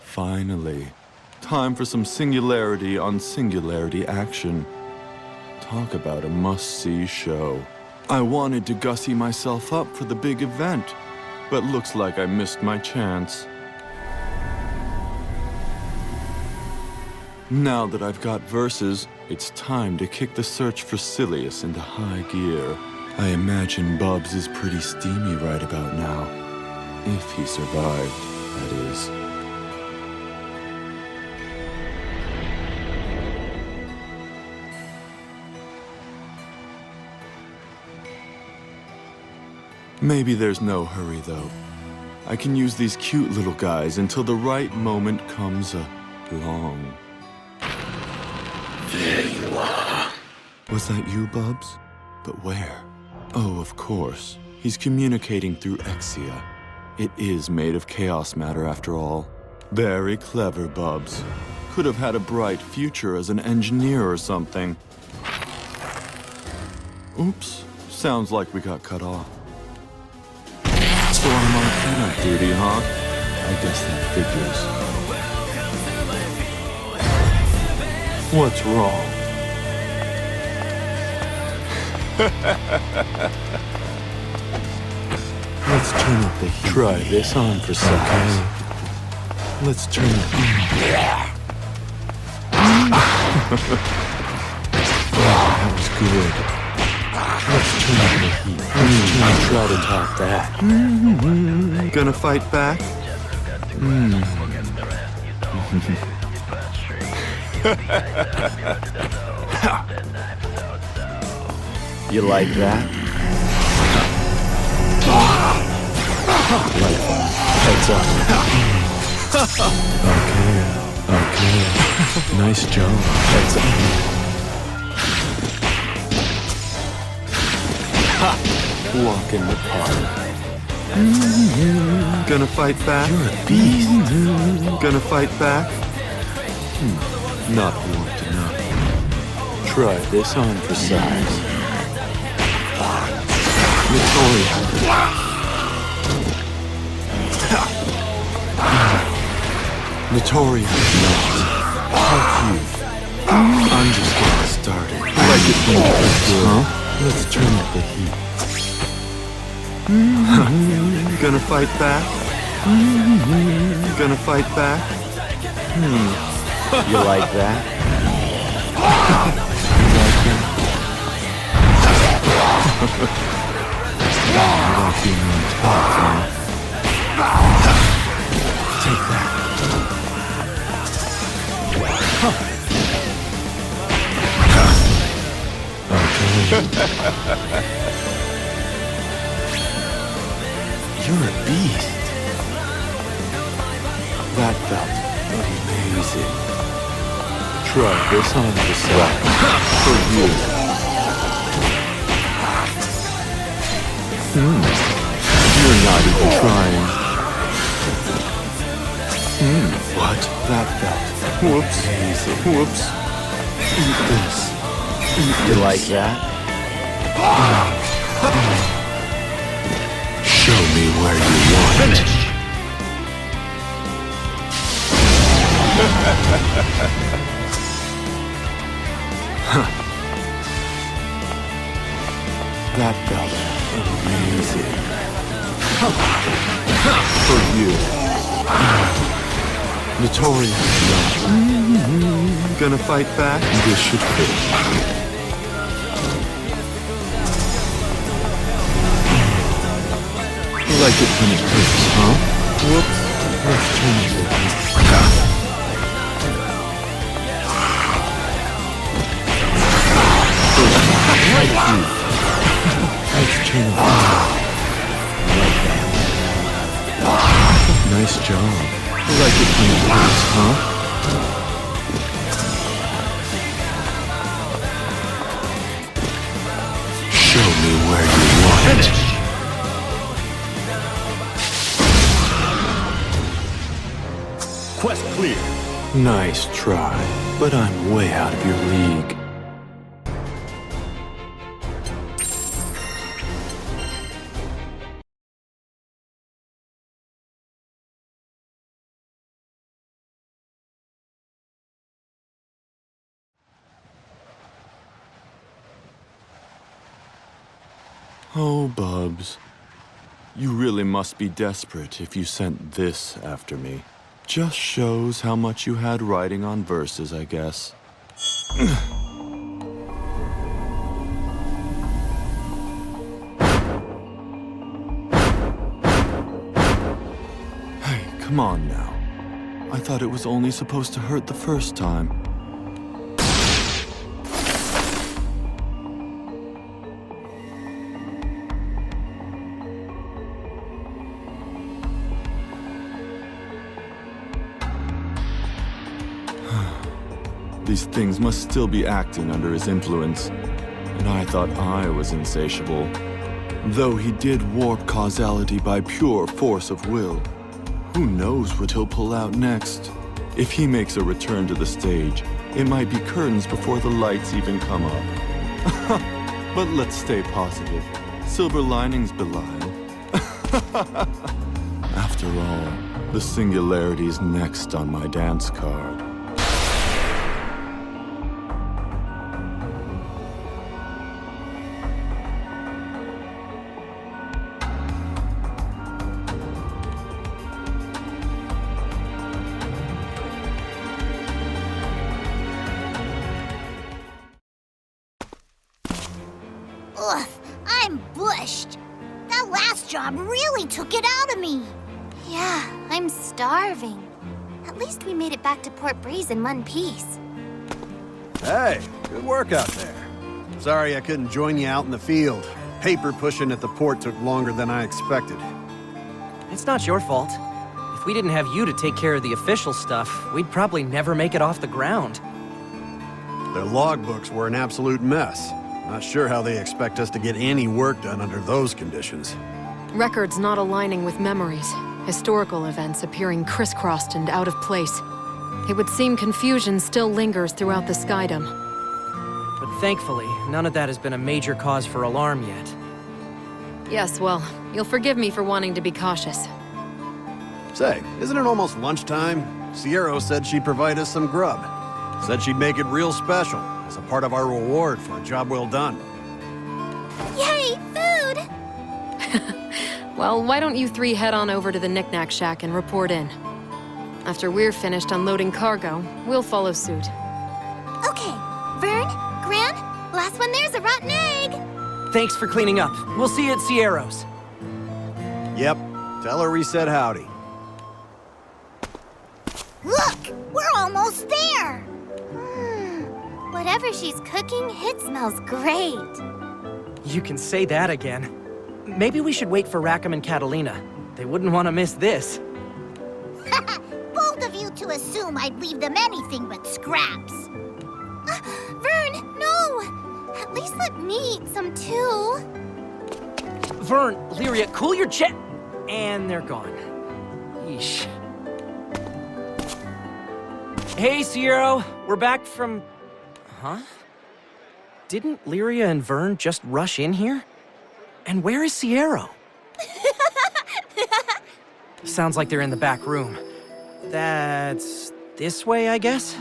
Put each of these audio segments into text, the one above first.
Finally, time for some singularity on singularity action. Talk about a must-see show. I wanted to gussy myself up for the big event, but looks like I missed my chance. Now that I've got verses, it's time to kick the search for Silius into high gear. I imagine Bubs is pretty steamy right about now. If he survived, that is. Maybe there's no hurry, though. I can use these cute little guys until the right moment comes along. There you are. Was that you, Bubs? But where? Oh, of course. He's communicating through Exia. It is made of chaos matter, after all. Very clever, Bubs. Could have had a bright future as an engineer or something. Oops. Sounds like we got cut off. So I'm on cleanup duty, huh? I guess that figures. What's wrong? Let's turn up the heat. Try this on for size. Okay. Let's turn it on. That was good. Let's turn up the heat. Let's try to top that. Gonna fight back? You like that? Heads up. Okay. Nice job. Heads up. Walk in the park. Gonna fight back? You're a beast. Gonna fight back? Not want to know. Try this on for size. Victoria. Notoria. How cute. I'm just getting started. Like it being good, huh? Let's turn up the heat. Gonna fight back? Gonna fight back? You like that? You like that? You like being on top, huh? Take that. You're a beast. That felt amazing. Try this on the side. For you. You're not even trying. What? That felt. Whoops. Amazing. Whoops. Eat this. You like that? Show me where you want. Finish. That felt amazing. For you. Notorious. Gonna fight back? This should fit. You like it when it hurts, huh? Whoops. Let's turn it around. Let's turn it around. Like that. Nice job. You like it when it hurts, huh? Show me where you want it. Quest clear. Nice try, but I'm way out of your league. Oh, Bubs. You really must be desperate if you sent this after me. Just shows how much you had writing on verses, I guess. Hey, come on now. I thought it was only supposed to hurt the first time. These things must still be acting under his influence, and I thought I was insatiable. Though he did warp causality by pure force of will. Who knows what he'll pull out next? If he makes a return to the stage, it might be curtains before the lights even come up. But let's stay positive. Silver linings, Belial. After all, the singularity's next on my dance card. Ugh, I'm bushed. That last job really took it out of me. Yeah, I'm starving. At least we made it back to Port Breeze in one piece. Hey, good work out there. Sorry I couldn't join you out in the field. Paper pushing at the port took longer than I expected. It's not your fault. If we didn't have you to take care of the official stuff, we'd probably never make it off the ground. Their logbooks were an absolute mess. Not sure how they expect us to get any work done under those conditions. Records not aligning with memories. Historical events appearing crisscrossed and out of place. It would seem confusion still lingers throughout the skydom. But thankfully, none of that has been a major cause for alarm yet. Yes, well, you'll forgive me for wanting to be cautious. Say, isn't it almost lunchtime? Sierra said she'd provide us some grub. Said she'd make it real special, as a part of our reward for a job well done. Yay, food! Well, why don't you three head on over to the Knick-Knack Shack and report in? After we're finished unloading cargo, we'll follow suit. Okay, Vern, Gran, last one there's a rotten egg! Thanks for cleaning up. We'll see you at Sierra's. Yep, tell her we said howdy. Look, we're almost there. Whatever she's cooking, it smells great. You can say that again. Maybe we should wait for Rackham and Catalina. They wouldn't want to miss this. Bold of you to assume I'd leave them anything but scraps. Vern, no! At least let me eat some too. Vern, Lyria, cool your jet! And they're gone. Yeesh. Hey, Sierra. We're back from... Huh? Didn't Lyria and Vern just rush in here? And where is Sierra? Sounds like they're in the back room. That's this way, I guess?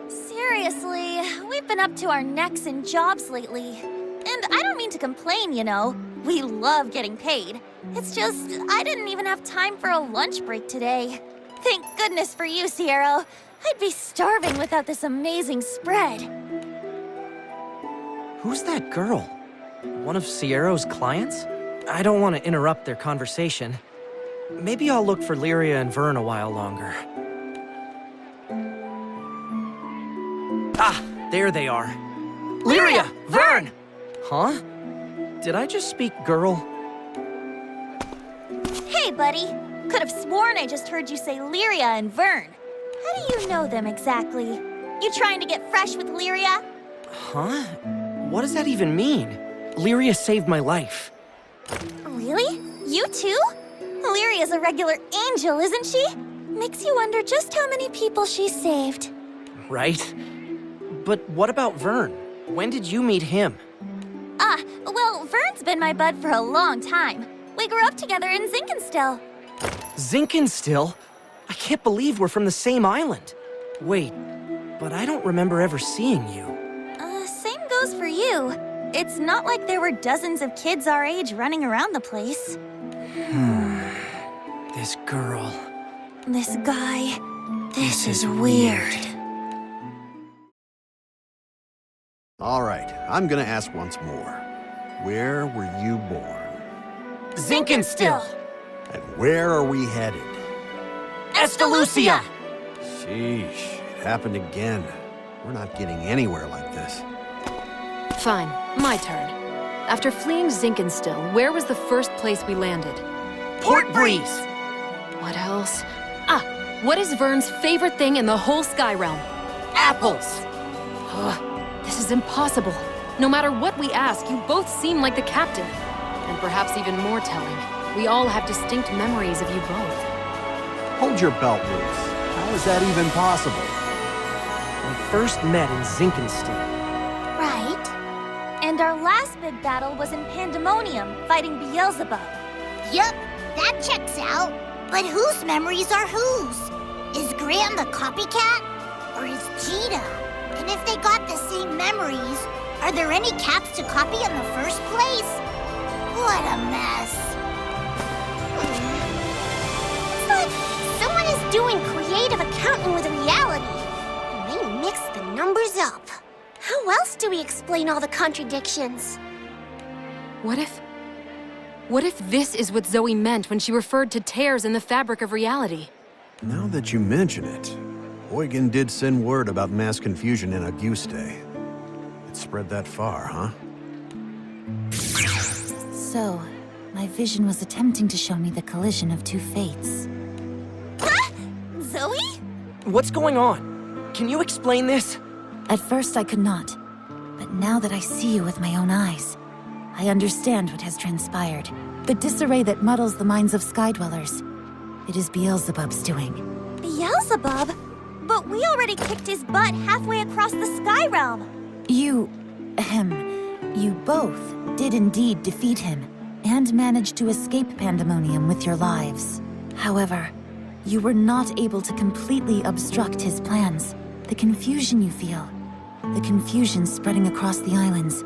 Seriously, we've been up to our necks in jobs lately. And I don't mean to complain, you know. We love getting paid. It's just, I didn't even have time for a lunch break today. Thank goodness for you, Sierra. I'd be starving without this amazing spread. Who's that girl? One of Sierra's clients? I don't want to interrupt their conversation. Maybe I'll look for Lyria and Vern a while longer. Ah, there they are. Lyria! Vern! Huh? Did I just speak girl? Hey, buddy. Could have sworn I just heard you say Lyria and Vern. How do you know them exactly? You trying to get fresh with Lyria? Huh? What does that even mean? Lyria saved my life. Really? You too? Lyria's a regular angel, isn't she? Makes you wonder just how many people she saved. Right? But what about Vern? When did you meet him? Well, Vern's been my bud for a long time. We grew up together in Zinkenstill. Zinkenstill? I can't believe we're from the same island. Wait, but I don't remember ever seeing you. Same goes for you. It's not like there were dozens of kids our age running around the place. This girl. This guy... This is weird. All right, I'm gonna ask once more. Where were you born? Zinkenstill! And where are we headed? Estalucia! Sheesh, it happened again. We're not getting anywhere like this. Fine, my turn. After fleeing Zinkenstill, where was the first place we landed? Port Breeze! What else? Ah, what is Vern's favorite thing in the whole Sky Realm? Apples! This is impossible. No matter what we ask, you both seem like the captain. And perhaps even more telling, we all have distinct memories of you both. Hold your belt loose. How is that even possible? We first met in Zinkenstill. Right. And our last big battle was in Pandemonium, fighting Beelzebub. Yup, that checks out. But whose memories are whose? Is Gran the copycat? Or is Cheetah? And if they got the same memories, are there any caps to copy in the first place? What a mess. It's like someone is doing creative accounting with reality. And they mix the numbers up. How else do we explain all the contradictions? What if this is what Zoe meant when she referred to tears in the fabric of reality? Now that you mention it, Huygen did send word about mass confusion in Auguste. It spread that far, huh? So, my vision was attempting to show me the collision of two fates. Zoe? What's going on? Can you explain this? At first I could not, but now that I see you with my own eyes, I understand what has transpired. The disarray that muddles the minds of Skydwellers. It is Beelzebub's doing. Beelzebub? But we already kicked his butt halfway across the Sky Realm. You both did indeed defeat him, and managed to escape Pandemonium with your lives. However, you were not able to completely obstruct his plans. The confusion you feel, the confusion spreading across the islands,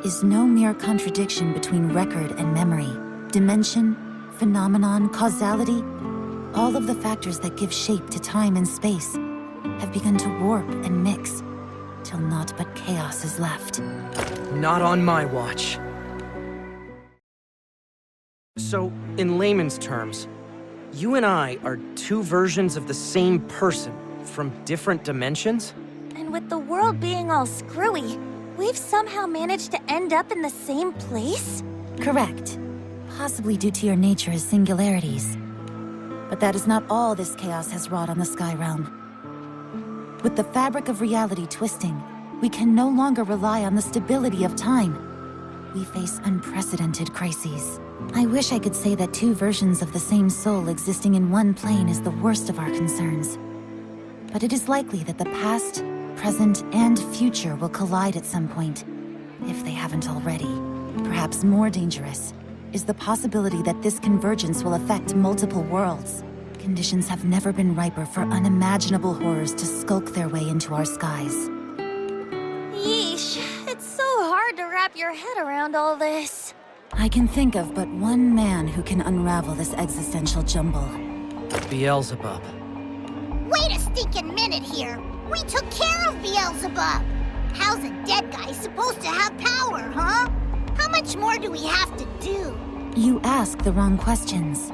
is no mere contradiction between record and memory. Dimension, phenomenon, causality, all of the factors that give shape to time and space have begun to warp and mix, till naught but chaos is left. Not on my watch. So, in layman's terms, you and I are two versions of the same person from different dimensions? And with the world being all screwy, we've somehow managed to end up in the same place? Correct. Possibly due to your nature as singularities. But that is not all this chaos has wrought on the Sky Realm. With the fabric of reality twisting, we can no longer rely on the stability of time. We face unprecedented crises. I wish I could say that two versions of the same soul existing in one plane is the worst of our concerns. But it is likely that the past, present, and future will collide at some point, if they haven't already. Perhaps more dangerous is the possibility that this convergence will affect multiple worlds. Conditions have never been riper for unimaginable horrors to skulk their way into our skies. Yeesh, it's so hard to wrap your head around all this. I can think of but one man who can unravel this existential jumble. Beelzebub. Wait a stinking minute here. We took care of Beelzebub. How's a dead guy supposed to have power, huh? How much more do we have to do? You ask the wrong questions.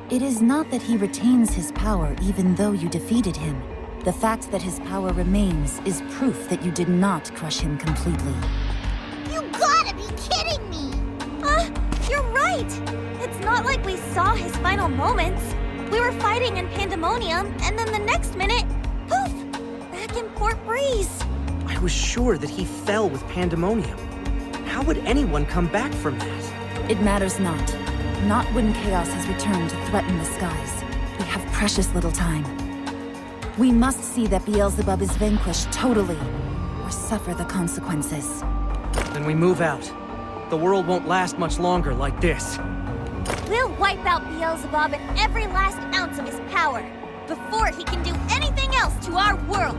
It is not that he retains his power even though you defeated him. The fact that his power remains is proof that you did not crush him completely. You gotta be kidding me! You're right! It's not like we saw his final moments. We were fighting in Pandemonium, and then the next minute, poof! Back in Port Breeze. I was sure that he fell with Pandemonium. How would anyone come back from that? It matters not. Not when chaos has returned to threaten the skies. We have precious little time. We must see that Beelzebub is vanquished totally, or suffer the consequences. Then we move out. The world won't last much longer like this. We'll wipe out Beelzebub and every last ounce of his power, before he can do anything else to our world.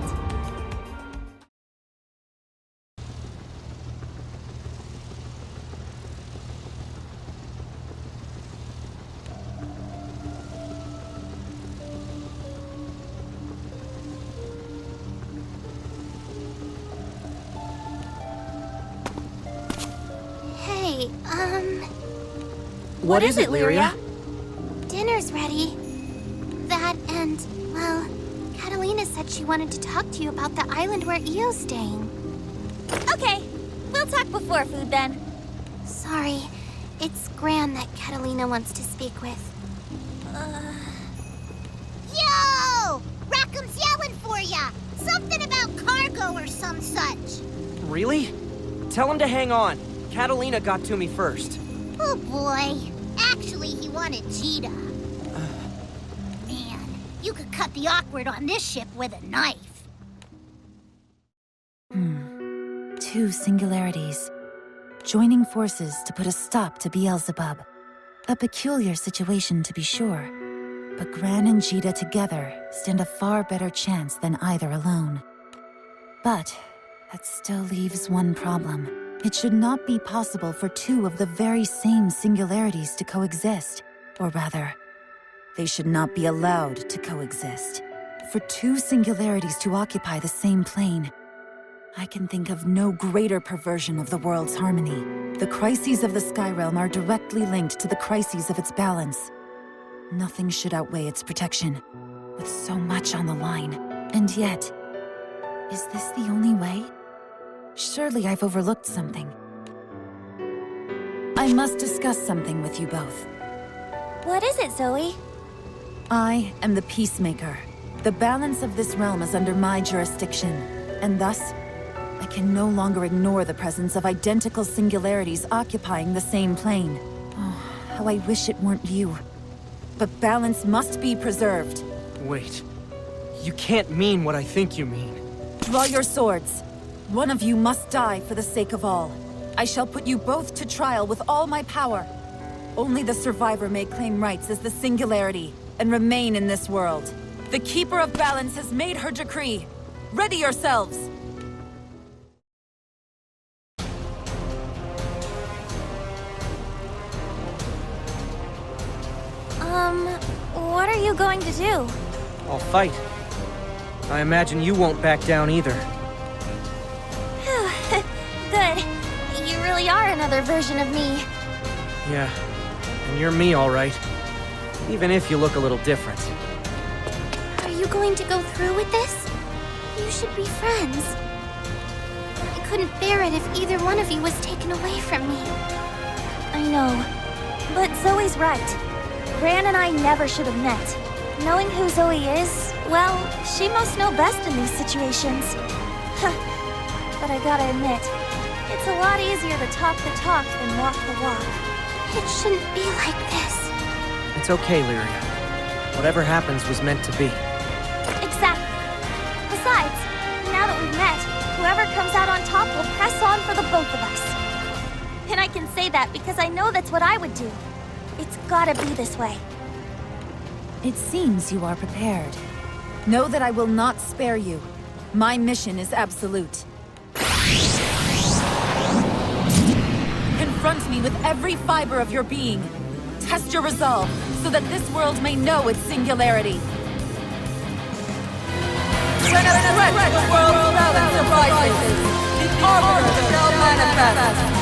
Hey, What is it, Lyria? dinner's ready. That and, well, Catalina said she wanted to talk to you about the island where Io's staying. Okay, we'll talk before food then. Sorry, it's Gran that Catalina wants to speak with. Yo! Rackham's yelling for ya! Something about cargo or some such. Really? Tell him to hang on. Catalina got to me first. Oh boy. Actually, he wanted Cheetah. Man, you could cut the awkward on this ship with a knife. Two singularities. Joining forces to put a stop to Beelzebub. A peculiar situation to be sure. But Gran and Jita together stand a far better chance than either alone. But that still leaves one problem. It should not be possible for two of the very same singularities to coexist. Or rather, they should not be allowed to coexist. For two singularities to occupy the same plane, I can think of no greater perversion of the world's harmony. The crises of the Sky Realm are directly linked to the crises of its balance. Nothing should outweigh its protection, with so much on the line. And yet, is this the only way? Surely I've overlooked something. I must discuss something with you both. What is it, Zoe? I am the Peacemaker. The balance of this realm is under my jurisdiction, and thus, I can no longer ignore the presence of identical singularities occupying the same plane. Oh, how I wish it weren't you. But balance must be preserved. Wait. You can't mean what I think you mean. Draw your swords. One of you must die for the sake of all. I shall put you both to trial with all my power. Only the survivor may claim rights as the singularity and remain in this world. The Keeper of Balance has made her decree. Ready yourselves! What are you going to do? I'll fight. I imagine you won't back down either. Good. You really are another version of me. Yeah, and you're me, all right. Even if you look a little different. Are you going to go through with this? You should be friends. I couldn't bear it if either one of you was taken away from me. I know. But Zoe's right. Gran and I never should have met. Knowing who Zoe is, well, she must know best in these situations. But I gotta admit, it's a lot easier to talk the talk than walk the walk. It shouldn't be like this. It's okay, Lyria. Whatever happens was meant to be. Exactly. Besides, now that we've met, whoever comes out on top will press on for the both of us. And I can say that because I know that's what I would do. It's gotta be this way. It seems you are prepared. Know that I will not spare you. My mission is absolute. Confront me with every fiber of your being. Test your resolve, so that this world may know its singularity. When a threat to the world's balance arises, the Arbiter shall manifest.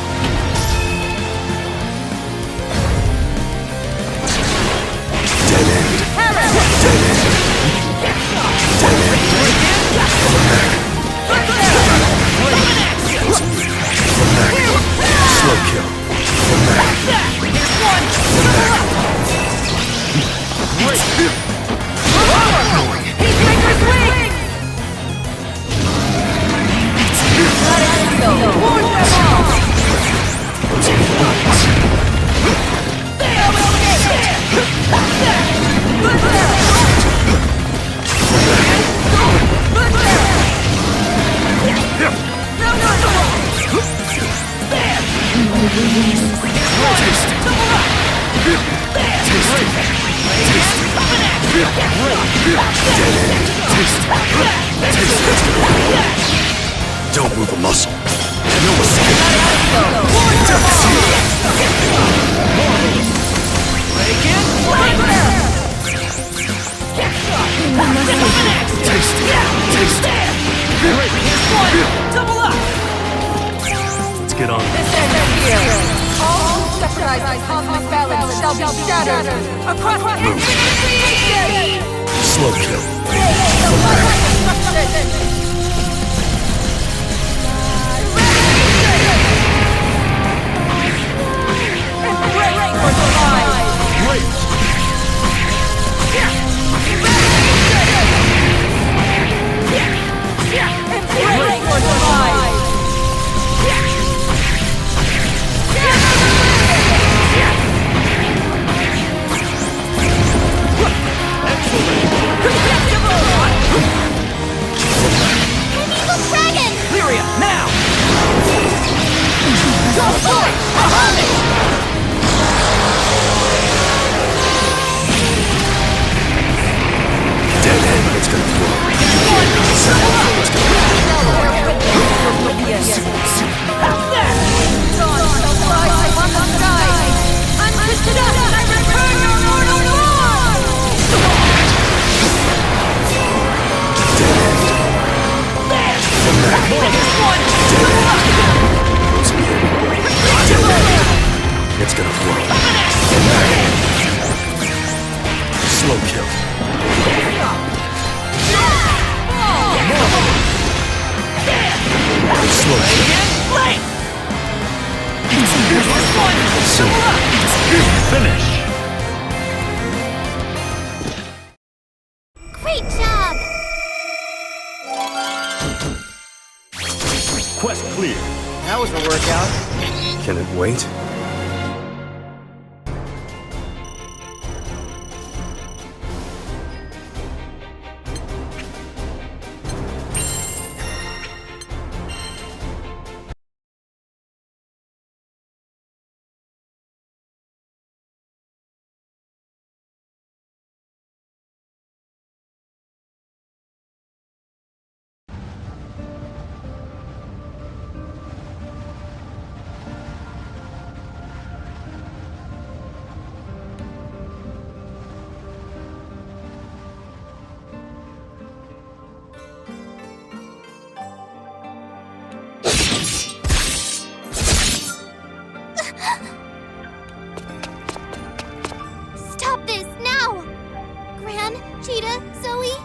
Slow kill. Peacemaker's wing! Let it go! Warn them all! Don't move a muscle. No escape. Let's get on. This ends here. jeopardize the cosmic balance shall be shattered across the infinite creation! Slow kill. Lyria, now! Go for it! Dead end, it's gonna blow. It's gonna blow. Slow kill. Slow kill. Finish. Great job! Quest clear. That was a workout. Can it wait? Stop this, now! Gran, Cheetah, Zoe,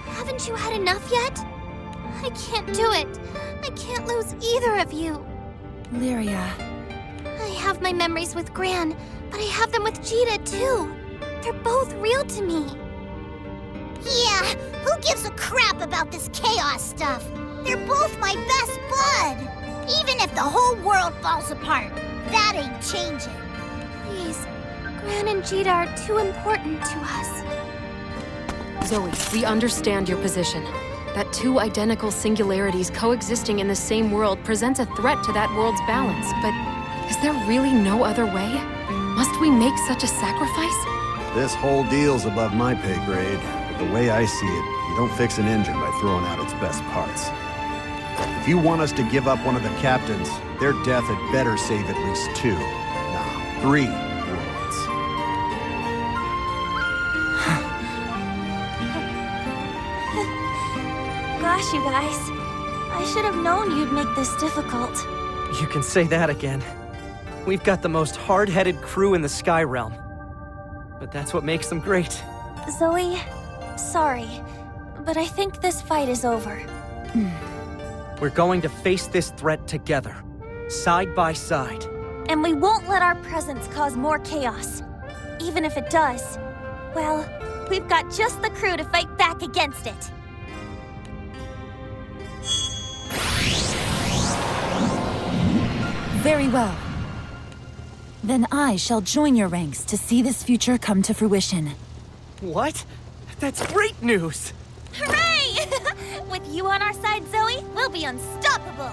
haven't you had enough yet? I can't do it. I can't lose either of you. Lyria. I have my memories with Gran, but I have them with Cheetah too. They're both real to me. Yeah, who gives a crap about this chaos stuff? They're both my best bud. Even if the whole world falls apart, that ain't changing. Please, Gran and Cheetah are too important to us. Zoe, we understand your position. That two identical singularities coexisting in the same world presents a threat to that world's balance, but is there really no other way? Must we make such a sacrifice? This whole deal's above my pay grade, but the way I see it, you don't fix an engine by throwing out its best parts. If you want us to give up one of the captains, their death had better save at least 2. No, 3 worlds. Gosh, you guys. I should have known you'd make this difficult. You can say that again. We've got the most hard-headed crew in the Sky Realm. But that's what makes them great. Zoe, sorry, but I think this fight is over. We're going to face this threat together, side by side. And we won't let our presence cause more chaos. Even if it does, well, we've got just the crew to fight back against it. Very well. Then I shall join your ranks to see this future come to fruition. What? That's great news! Hooray! With you on our side, Zoe, we'll be unstoppable!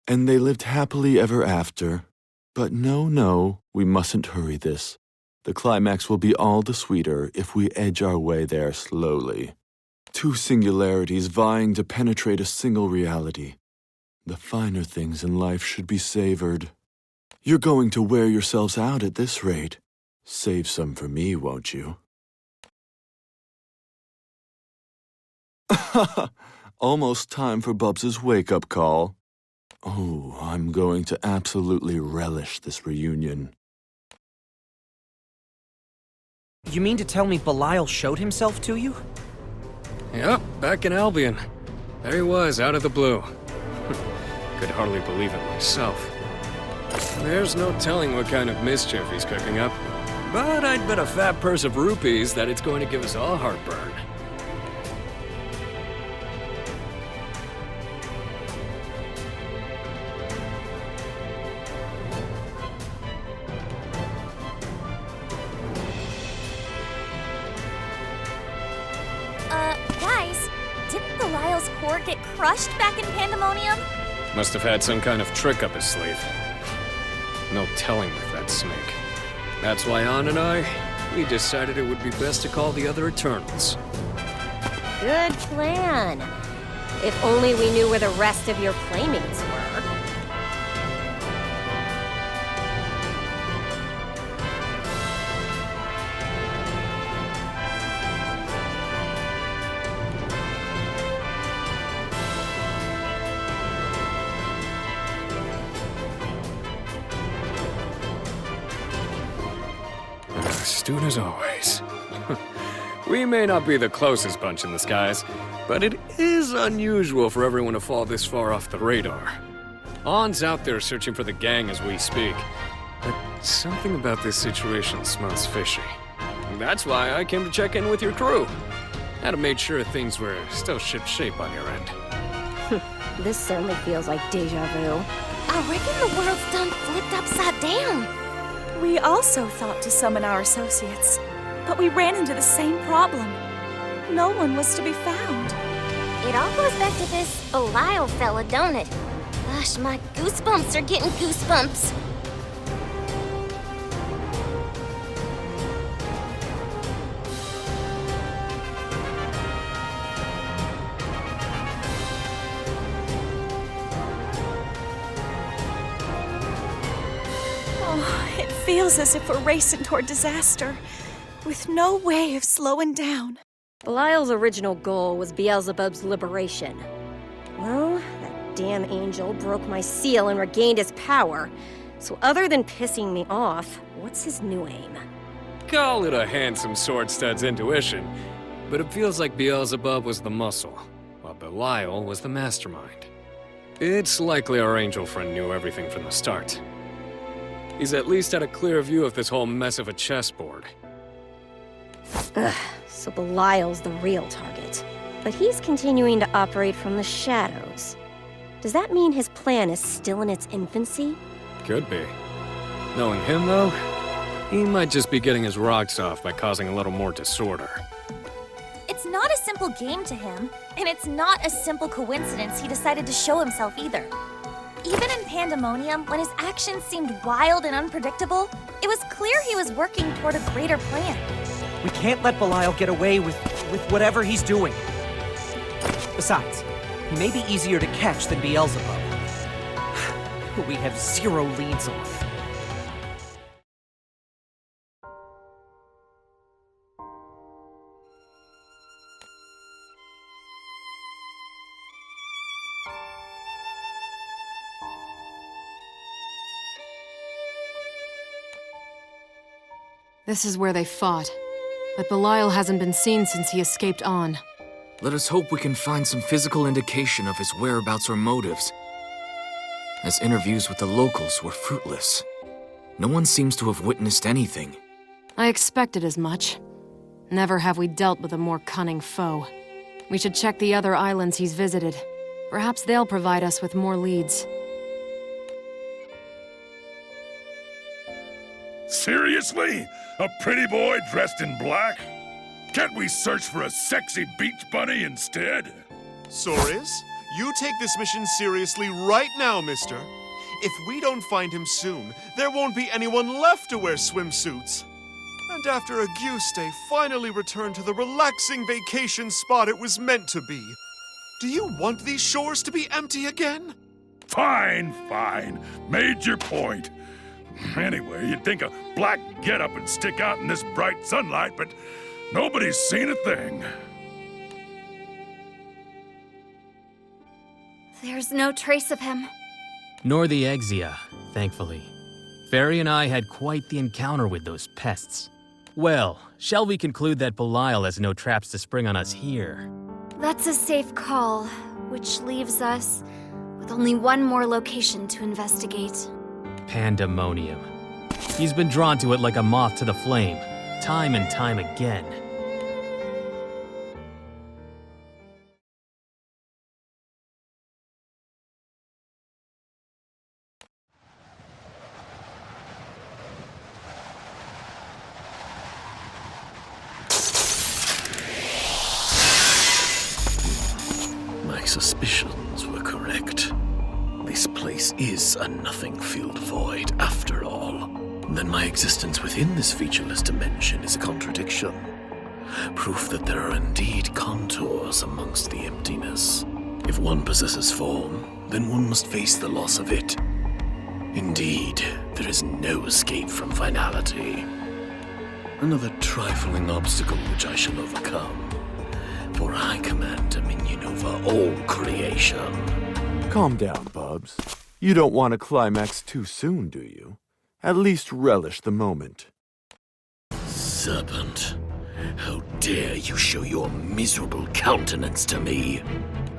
And they lived happily ever after. But no, we mustn't hurry this. The climax will be all the sweeter if we edge our way there slowly. Two singularities vying to penetrate a single reality. The finer things in life should be savored. You're going to wear yourselves out at this rate. Save some for me, won't you? Almost time for Bubs' wake-up call. Oh, I'm going to absolutely relish this reunion. You mean to tell me Belial showed himself to you? Yep, back in Albion. There he was, out of the blue. Could hardly believe it myself. There's no telling what kind of mischief he's cooking up. But I'd bet a fat purse of rupees that it's going to give us all heartburn. Guys, didn't Belial's core get crushed back in Pandemonium? Must have had some kind of trick up his sleeve. No telling with that snake. That's why Ann and I, we decided it would be best to call the other Eternals. Good plan. If only we knew where the rest of your playmates were. Astute as always. We may not be the closest bunch in the skies, but it is unusual for everyone to fall this far off the radar. Ann's out there searching for the gang as we speak, but something about this situation smells fishy. And that's why I came to check in with your crew. Had to make sure things were still shipshape on your end. This certainly feels like deja vu. I reckon the world's done flipped upside down. We also thought to summon our associates, but we ran into the same problem. No one was to be found. It all goes back to this Belial fella, don't it? Gosh, my goosebumps are getting goosebumps. It feels as if we're racing toward disaster, with no way of slowing down. Belial's original goal was Beelzebub's liberation. Well, that damn angel broke my seal and regained his power. So other than pissing me off, what's his new aim? Call it a handsome sword stud's intuition, but it feels like Beelzebub was the muscle, while Belial was the mastermind. It's likely our angel friend knew everything from the start. He's at least had a clear view of this whole mess of a chessboard. Ugh, so Belial's the real target. But he's continuing to operate from the shadows. Does that mean his plan is still in its infancy? Could be. Knowing him, though, he might just be getting his rocks off by causing a little more disorder. It's not a simple game to him, and it's not a simple coincidence he decided to show himself either. Even in Pandemonium, when his actions seemed wild and unpredictable, it was clear he was working toward a greater plan. We can't let Belial get away with whatever he's doing. Besides, he may be easier to catch than Beelzebub, who we have zero leads on. This is where they fought. But Belial hasn't been seen since he escaped on. Let us hope we can find some physical indication of his whereabouts or motives, as interviews with the locals were fruitless. No one seems to have witnessed anything. I expected as much. Never have we dealt with a more cunning foe. We should check the other islands he's visited. Perhaps they'll provide us with more leads. Seriously? A pretty boy dressed in black? Can't we search for a sexy beach bunny instead? Soris, You take this mission seriously right now, mister. If we don't find him soon, there won't be anyone left to wear swimsuits. And after a goose day finally returned to the relaxing vacation spot it was meant to be, do you want these shores to be empty again? Fine, fine. Made your point. Anyway, you'd think a black getup would stick out in this bright sunlight, but nobody's seen a thing. There's no trace of him. Nor the Exia, thankfully. Fairy and I had quite the encounter with those pests. Well, shall we conclude that Belial has no traps to spring on us here? That's a safe call, which leaves us with only one more location to investigate. Pandemonium. He's been drawn to it like a moth to the flame, time and time again. My suspicions were correct. This place is a nothing-filled void, after all. Then my existence within this featureless dimension is a contradiction. Proof that there are indeed contours amongst the emptiness. If one possesses form, then one must face the loss of it. Indeed, there is no escape from finality. Another trifling obstacle which I shall overcome. For I command dominion over all creation. Calm down, Bubs. You don't want to climax too soon, do you? At least relish the moment. Serpent, how dare you show your miserable countenance to me?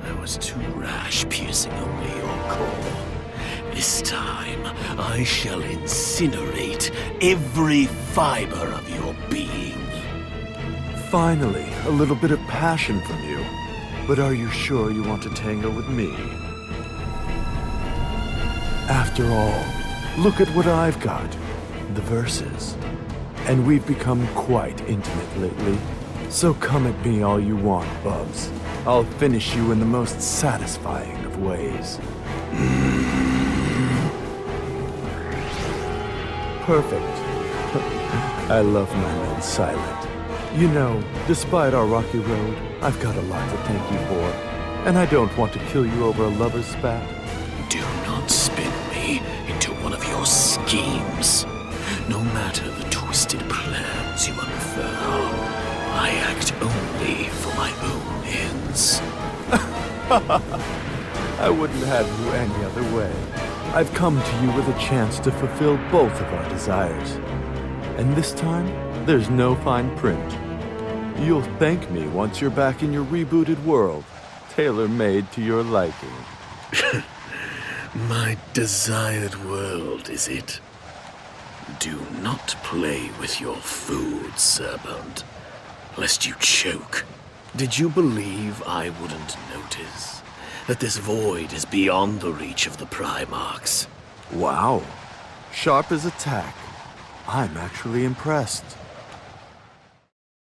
I was too rash, piercing only your core. This time, I shall incinerate every fiber of your being. Finally, a little bit of passion from you. But are you sure you want to tango with me? After all, look at what I've got. The verses. And we've become quite intimate lately. So come at me all you want, Bubs. I'll finish you in the most satisfying of ways. Perfect. I love my men silent. You know, despite our rocky road, I've got a lot to thank you for. And I don't want to kill you over a lover's spat. Do not spin me into one of your schemes. No matter the twisted plans you unfurl, I act only for my own ends. I wouldn't have you any other way. I've come to you with a chance to fulfill both of our desires. And this time, there's no fine print. You'll thank me once you're back in your rebooted world, tailor-made to your liking. My desired world, is it? Do not play with your food, Serpent, lest you choke. Did you believe I wouldn't notice that this void is beyond the reach of the Primarchs? Wow. Sharp as a tack. I'm actually impressed.